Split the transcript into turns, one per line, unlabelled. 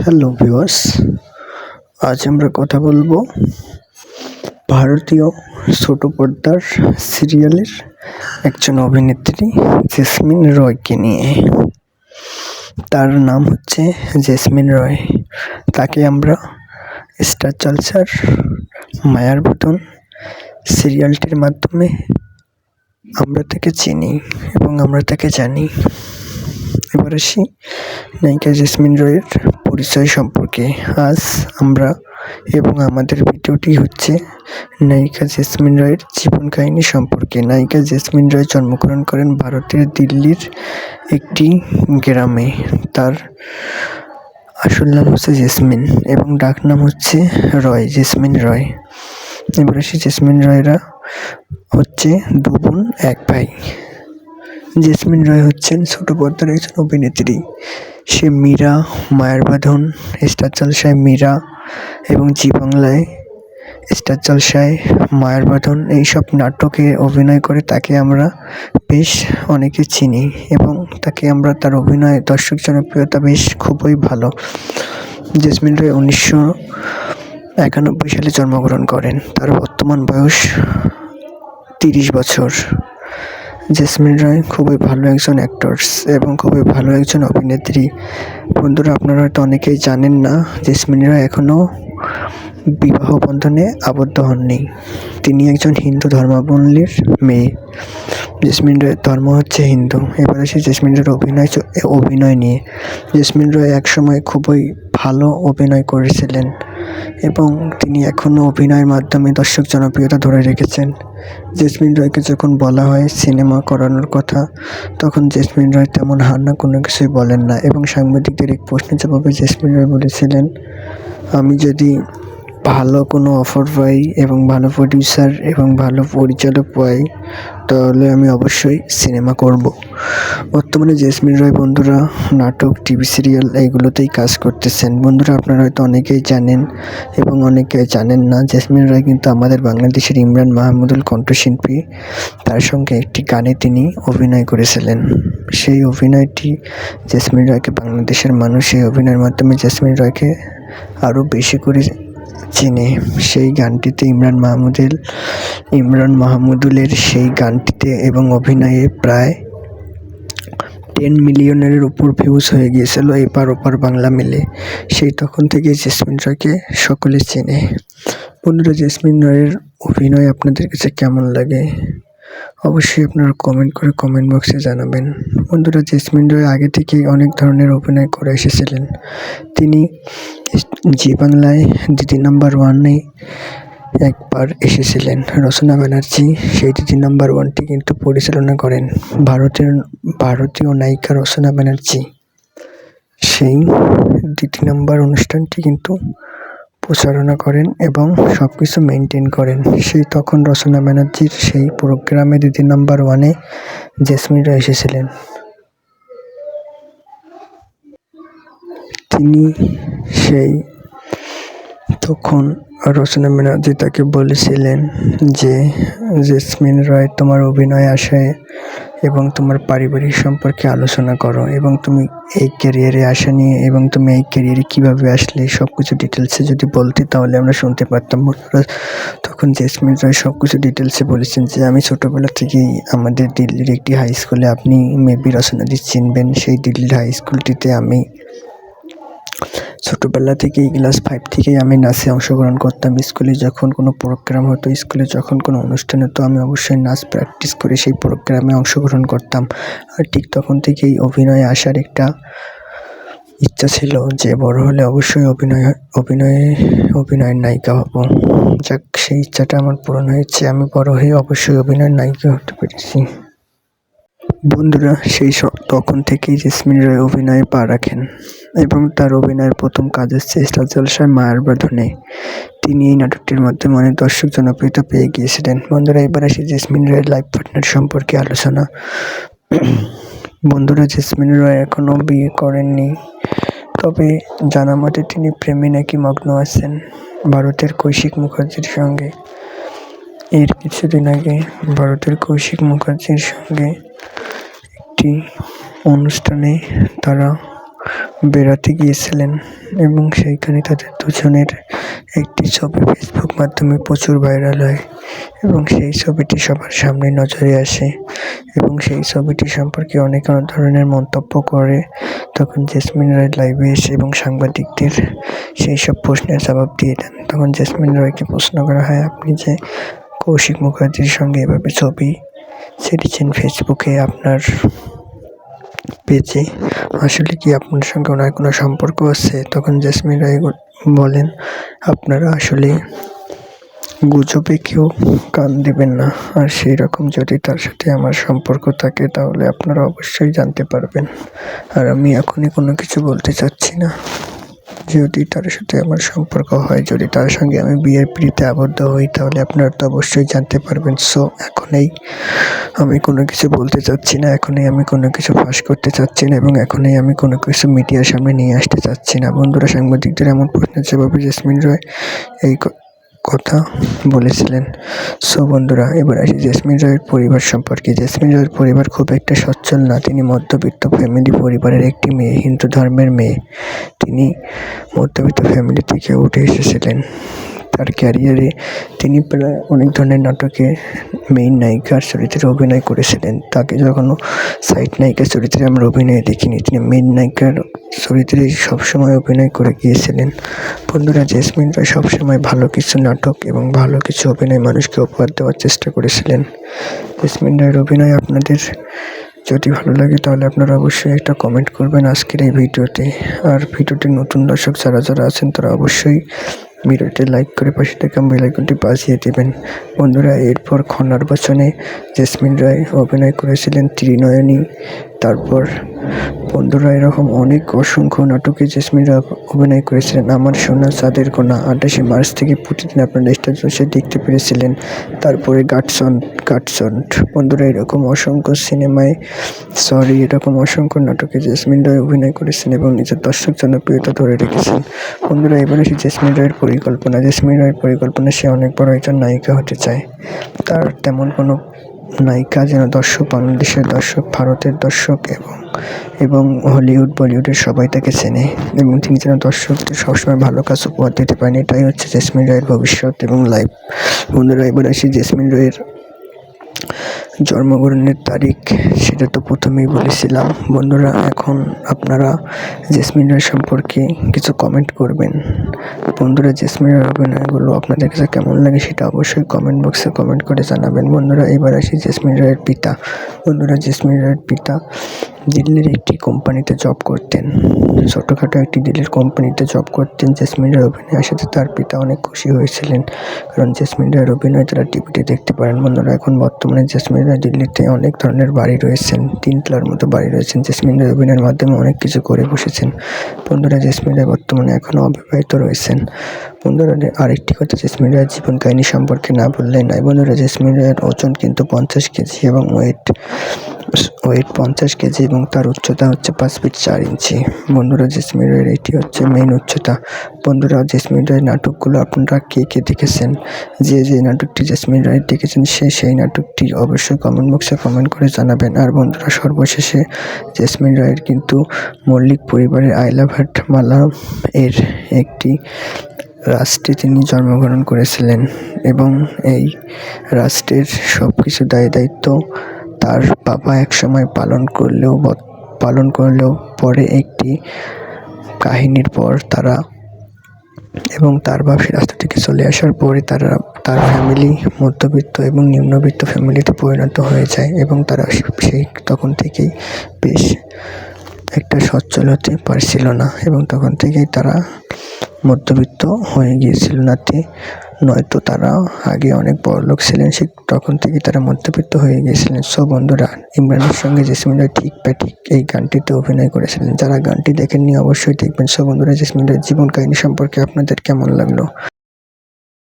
Hello viewers, আজ আমরা কথা বলবো ভারতীয় ছোট পর্দার সিরিয়ালের একজন অভিনেত্রী জেসমিন রয়কে নিয়ে। তার নাম হচ্ছে জেসমিন রয়। তাকে আমরা স্টার জলসার মায়ার বদন সিরিয়ালটির মাধ্যমে আমরা তাকে চিনি এবং আমরা তাকে জানি। এবার আসি নায়িকা জেসমিন রয়ের পরিচয় সম্পর্কে। আজ আমরা এবং আমাদের ভিডিওটি হচ্ছে নায়িকা জেসমিন রয়ের জীবন কাহিনী সম্পর্কে। নায়িকা জেসমিন রয় জন্মগ্রহণ করেন ভারতের দিল্লির একটি গ্রামে। তার আসল নাম হচ্ছে জেসমিন এবং ডাক নাম হচ্ছে রয়, জেসমিন রয়। এবার আসি জেসমিন রয়রা হচ্ছে দু বোন এক ভাই। জেসমিন রয় হচ্ছেন ছোট পর্দার একজন অভিনেত্রী। সে মীরা, মায়ার বাঁধন, স্টার জলসায় মীরা এবং জি বাংলায় স্টার জলসায় মায়ার বাঁধন এইসব নাটকে অভিনয় করে তাকে আমরা বেশ অনেকে চিনি এবং তাকে আমরা তার অভিনয় দর্শক জনপ্রিয়তা বেশ খুবই ভালো। জেসমিন রয় 1991 সালে জন্মগ্রহণ করেন। তার বর্তমান বয়স 30 বছর। জেসমিন রয় খুবই ভালো একজন অ্যাক্টরস এবং খুবই ভালো একজন অভিনেত্রী। বন্ধুরা, আপনারা হয়তো অনেকেই জানেন না, জেসমিন রয় এখনও বিবাহ বন্ধনে আবদ্ধ হননি। তিনি একজন হিন্দু ধর্মাবলম্বীর মেয়ে। জেসমিন রয়ের ধর্ম হচ্ছে হিন্দু। এবার আসি জেসমিন রয়ের অভিনয় নিয়ে। জেসমিন রয় একসময় খুবই ভালো অভিনয় করেছিলেন এবং তিনি এখনও অভিনয়ের মাধ্যমে দর্শক জনপ্রিয়তা ধরে রেখেছেন। জেসমিন রয়কে যখন বলা হয় সিনেমা করানোর কথা, তখন জেসমিন রয় তেমন হার না কোনো কিছুই বলেন না এবং সাংবাদিকদের এক প্রশ্নের জবাবে জেসমিন রয় বলেছিলেন, আমি যদি ভালো কোনো অফার পাই এবং ভালো প্রডিউসার এবং ভালো পরিচালক পাই তাহলে আমি অবশ্যই সিনেমা করব। বর্তমানে জেসমিন রয় বন্ধুরা নাটক, টিভি সিরিয়াল এইগুলোতেই কাজ করতেছেন। বন্ধুরা, আপনারা হয়তো অনেকেই জানেন এবং অনেকে জানেন না, জেসমিন রয় কিন্তু আমাদের বাংলাদেশের ইমরান মাহমুদুল কণ্ঠশিল্পী। তার সঙ্গে একটি গানে তিনি অভিনয় করেছিলেন। সেই অভিনয়টি জেসমিন রয়কে বাংলাদেশের মানুষ এই অভিনয়ের মাধ্যমে জেসমিন রয়কে আরও বেশি করে চিনে। সেই গানটিতে ইমরান মাহমুদুলের সেই গানটিতে এবং অভিনয়ে প্রায় 10 মিলিয়নের উপর ভিউজ হয়ে গিয়েছিল এপার ওপার বাংলা মিলে। সেই তখন থেকে জেসমিন রয়কে সকলে চেনে। বন্ধুরা, জেসমিন রয়ের অভিনয় আপনাদের কাছে কেমন লাগে অবশ্যই আপনারা কমেন্ট করে কমেন্ট বক্সে জানাবেন। বন্ধুরা, জেসমিন রয় আগে থেকেই অনেক ধরনের অভিনয় করে এসেছিলেন। তিনি জি বাংলায় দিদি নাম্বার ওয়ানে একবার এসেছিলেন। রচনা ব্যানার্জি সেই দিদি নাম্বার ওয়ানটি কিন্তু পরিচালনা করেন ভারতীয় নায়িকা রচনা ব্যানার্জি। সেই দিদি নাম্বার অনুষ্ঠানটি কিন্তু প্রচারণা করেন এবং সব কিছু মেনটেন করেন। সেই তখন রচনা ব্যানার্জির সেই প্রোগ্রামে দিদি নাম্বার ওয়ানে জেসমিন রয় এসেছিলেন। তিনি সেই তখন রচনা ব্যানার্জি তাকে বলেছিলেন যে জেসমিন রয়, তোমার অভিনয় আশায় এবং তোমার পারিবারিক সম্পর্কে আলোচনা করো এবং তুমি এই ক্যারিয়ারে আসা নিয়ে এবং তুমি এই ক্যারিয়ারে কীভাবে আসলে সব কিছু ডিটেলসে যদি বলতে তাহলে আমরা শুনতে পারতাম। তখন জেসমিন রয় সব কিছু ডিটেলসে বলেছেন যে আমি ছোটোবেলা থেকেই আমাদের দিল্লির একটি হাই স্কুলে, আপনি মেবি রচনাদি চিনবেন, সেই দিল্লির হাই স্কুলটিতে আমি ছোটোবেলা থেকেই ক্লাস 5 থেকেই আমি নাচে অংশগ্রহণ করতাম। স্কুলে যখন কোনো প্রোগ্রাম হতো, স্কুলে যখন কোনো অনুষ্ঠান হতো, আমি অবশ্যই নাচ প্র্যাকটিস করে সেই প্রোগ্রামে অংশগ্রহণ করতাম। আর ঠিক তখন থেকেই অভিনয়ে আসার একটা ইচ্ছা ছিল যে বড় হলে অবশ্যই অভিনয়ের নায়িকা হব। যাক, সেই ইচ্ছাটা আমার পূরণ হয়েছে। আমি বড় হয়ে অবশ্যই অভিনয়ের নায়িকা হতে পেরেছি। বন্ধুরা, তখন থেকেই জেসমিন রয় অভিনয়ে পা রাখেন এবং তার অভিনয়ের প্রথম কাজ হচ্ছে স্টার জলসায় মায়ার বাঁধনে। তিনি এই নাটকটির মাধ্যমে অনেক দর্শক জনপ্রিয়তা পেয়ে গিয়েছিলেন। বন্ধুরা, এবার আসি জেসমিন রয়ের লাইফ পার্টনার সম্পর্কে আলোচনা। বন্ধুরা, জেসমিন রয় এখনও বিয়ে করেননি, তবে জানা মতে তিনি প্রেমে নাকি মগ্ন আছেন ভারতের কৌশিক মুখার্জির সঙ্গে। এর কিছুদিন আগে ভারতের কৌশিক মুখার্জির সঙ্গে একটি অনুষ্ঠানে তারা বেড়াতে গিয়েছিলেন এবং সেইখানে তাদের দুজনের একটি ছবি ফেসবুক মাধ্যমে প্রচুর ভাইরাল হয় এবং সেই ছবিটি সবার সামনে নজরে আসে এবং সেই ছবিটি সম্পর্কে অনেক ধরনের মন্তব্য করে। তখন জেসমিন রায় লাইভে এসে এবং সাংবাদিকদের সেই সব প্রশ্নের জবাব দিয়ে দেন। তখন জেসমিন রায়কে প্রশ্ন করা হয়, আপনি যে কৌশিক মুখার্জির সঙ্গে এভাবে ছবি ছেড়েছেন ফেসবুকে আপনার পেজে, আসলে কি আপনার সঙ্গে ওনার কোনো সম্পর্ক আছে? তখন জেসমিন রায় বলেন, আপনারা আসলে গুজবে কেউ কান দেবেন না, আর সেই রকম যদি তার সাথে আমার সম্পর্ক থাকে তাহলে আপনারা অবশ্যই জানতে পারবেন। আর আমি এখনই কোনো কিছু বলতে চাচ্ছি না। যদি তার সাথে আমার সম্পর্ক হয়, যদি তার সঙ্গে আমি বিয়ের পিঁড়িতে আবদ্ধ হই, তাহলে আপনারা তো অবশ্যই জানতে পারবেন। সো এখনই আমি কোনো কিছু বলতে চাচ্ছি না, এখনই আমি কোনো কিছু ফাঁস করতে চাচ্ছি না এবং এখনই আমি কোনো কিছু মিডিয়ার সামনে নিয়ে আসতে চাচ্ছি না। বন্ধুরা, সাংবাদিকদের এমন প্রশ্নের জবাবে জেসমিন রায় এই কথা বলেছিলেন। সো বন্ধুরা, এবার আসি জেসমিন রায়ের পরিবার সম্পর্কে। জেসমিন রায়ের পরিবার খুব একটা সচ্ছল না। তিনি মধ্যবিত্ত ফ্যামিলি পরিবারের একটি মেয়ে, হিন্দু ধর্মের মেয়ে। তিনি মধ্যবিত্ত ফ্যামিলি থেকে উঠে এসেছিলেন। তার ক্যারিয়ারে তিনি প্রায় অনেক ধরনের নাটকে মেইন নায়িকার চরিত্রে অভিনয় করেছিলেন। তাকে কখনো সাইড নায়িকার চরিত্রে আমরা অভিনয় দেখিনি, তিনি মেইন নায়িকার চরিত্রে সবসময় অভিনয় করে গিয়েছিলেন। বন্ধুরা, জেসমিন রায় সবসময় ভালো কিছু নাটক এবং ভালো কিছু অভিনয় মানুষকে উপহার দেওয়ার চেষ্টা করেছিলেন। জেসমিন রায়ের অভিনয় আপনাদের যদি ভালো লাগে তাহলে আপনারা অবশ্যই একটা কমেন্ট করবেন আজকের এই ভিডিওতে। আর ভিডিওটি নতুন দর্শক যারা আছেন তারা অবশ্যই ভিডিওটি লাইক করে পাশে থাকা বেল আইকনটি বাজিয়ে দেবেন। বন্ধুরা, এরপর খনার বচনে জেসমিন রায় অভিনয় করেছিলেন ত্রিনয়নী। তারপর বন্ধুরা, এরকম অসংখ্য নাটকে জেসমিন রায় অভিনয় করেছিলেন। আমার সোনা চাঁদের কোনা 28শে মার্চ থেকে প্রতিদিন আপনারা স্টার জলসায় দেখতে পেরেছিলেন। তারপরে গাটসন্ট। বন্ধুরা, এরকম অসংখ্য অসংখ্য নাটকে জেসমিন রায় অভিনয় করেছেন এবং নিজের দর্শক জনপ্রিয়তা ধরে রেখেছেন। বন্ধুরা, এবার আসি জেসমিন রায়ের পরিকল্পনা। জেসমিন রায়ের পরিকল্পনা, সে অনেক বড় একজন নায়িকা হতে চায়। তার তেমন কোনো নায়িকা যেন দর্শক, বাংলাদেশের দর্শক, ভারতের দর্শক এবং হলিউড বলিউডের সবাই তাকে চেনে এবং তিনি যেন দর্শকদের সবসময় ভালো কাজ উপহার দিতে পারেন, এটাই হচ্ছে জেসমিন রায়ের ভবিষ্যৎ এবং লাইফ। বন্ধুরা, এবার আসি জেসমিন রায়ের জন্মগ্রহণের তারিখ, সেটা তো প্রথমেই বলেছিলাম। বন্ধুরা, এখন আপনারা জেসমিন রায় সম্পর্কে কিছু কমেন্ট করবেন। বন্ধুরা, জেসমিন রায়ের অভিনয়গুলো আপনাদের কাছে কেমন লাগে সেটা অবশ্যই কমেন্ট বক্সে কমেন্ট করে জানাবেন। বন্ধুরা, এবার আসি জেসমিন রায়ের পিতা। বন্ধুরা, জেসমিন রায়ের পিতা দিল্লির একটি কোম্পানিতে জব করতেন, ছোটোখাটো একটি দিল্লির কোম্পানিতে জব করতেন। জেসমিন রায়ের অভিনয়ের সাথে তার পিতা অনেক খুশি হয়েছিলেন, কারণ জেসমিন রায়ের অভিনয় তারা টিভিতে দেখতে পারেন। বন্ধুরা, এখন বর্তমানে জেসমিন রায় দিল্লিতে অনেক ধরনের বাড়ি রয়েছেন, 3 তলার মতো বাড়ি রয়েছেন। জেসমিন রায় অভিনয়ের মাধ্যমে অনেক কিছু করে বসেছেন। বন্ধুরা, জেসমিন রায় বর্তমানে এখনও অবিবাহিত রয়েছেন। বন্ধুরা, আরেকটি কথা, জেসমিন রায়ের জীবন কাহিনী সম্পর্কে না বললেই নয়। বন্ধুরা, জেসমিন রায়ের ওজন কিন্তু 50 কেজি এবং ওয়েট 50 কেজি এবং তার উচ্চতা হচ্ছে 5 ফিট 4 ইঞ্চি। বন্ধুরা, জেসমিন রায়ের এটি হচ্ছে মেইন উচ্চতা। বন্ধুরা, জেসমিন রায়ের নাটকগুলো আপনারা কে দেখেছেন? যে নাটকটি জেসমিন রায়ের দেখেছেন সেই নাটকটি অবশ্যই কমেন্ট বক্সে কমেন্ট করে জানাবেন। আর বন্ধুরা, সর্বশেষে জেসমিন রায়ের কিন্তু মল্লিক পরিবারের আই লাভ হার্টমালা এর একটি রাষ্ট্রে তিনি জন্মগ্রহণ করেছিলেন এবং এই রাষ্ট্রের সব কিছু দায়িত্ব তার বাবা একসময় পালন করলেও পরে একটি কাহিনীর পর তারা এবং তার বাবা সেই রাস্তা থেকে চলে আসার পরে তার ফ্যামিলি মধ্যবিত্ত এবং নিম্নবিত্ত ফ্যামিলিতে পরিণত হয়ে যায় এবং তারা তখন থেকেই বেশ একটা সচ্ছল হতে পারছিল না এবং তখন থেকেই তারা মধ্যবিত্ত হয়ে গিয়েছিল নয়তো তারা আগে অনেক বড়লোক ছিলেন, তখন থেকে তারা মধ্যবিত্ত হয়ে গিয়েছিলেন। সো বন্ধুরা, ইমরানের সঙ্গে জেসমিন রায় ঠিক এই গানটিতে অভিনয় করেছিলেন। যারা গানটি দেখেননি অবশ্যই দেখবেন। সো বন্ধুরা, জেসমিন রায়ের জীবন কাহিনী সম্পর্কে আপনাদের কেমন লাগলো?